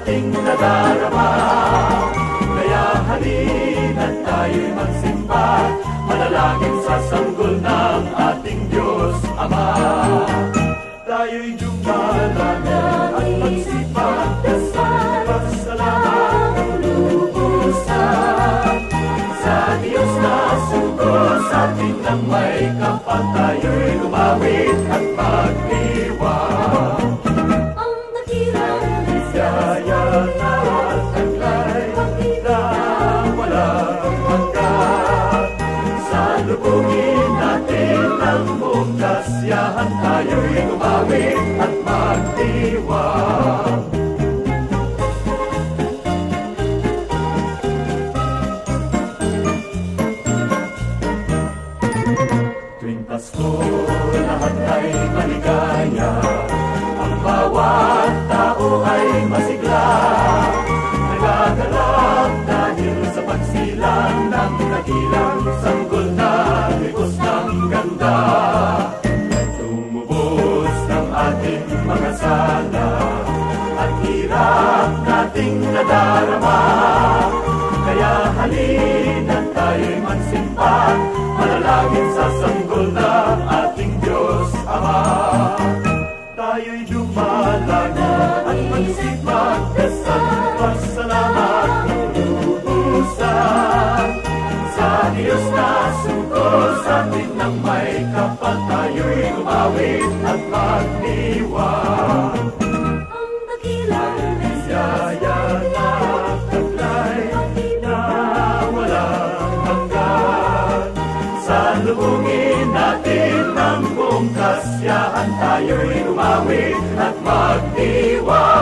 ating nadarama. Kaya halina't tayo'y magsimba, manalangin sa sanggol ng ating Diyos Ama. Tayo'y dumalangin at magsipag, pasalamat ng lubusan sa Diyos na sugod sa atin ng may kapal. Tayo'y lumawit at magdiwang. Ang dakilang Biyaya na taglay na walang hanggan. Salubungin natin ang buong kasiyahan. Tayo'y lumawit at magdiwang. Tuwing Pasko, lahat ay maligaya. Ang bawat tao ay masigla. Nagagalak dahil sa pagsilang ng dakilang sanggol na libos ng ganda. Tumubos ng ating mga sala at hirap nating nadarama. Kaya halina't tayo'y magsimpan, manalangin sa sanggol ng ating Diyos Ama. Tayo'y dumalangin at magsipag, dasal pasalamat ng lubusan sa Diyos na sugod sa atin ng may kapal. Tayo'y lumawit at magdiwang. ang dakilang Biyaya na taglay na walang hanggan. Salubungin natin ang buong kasiyahan. Tayo'y lumawit at magdiwang.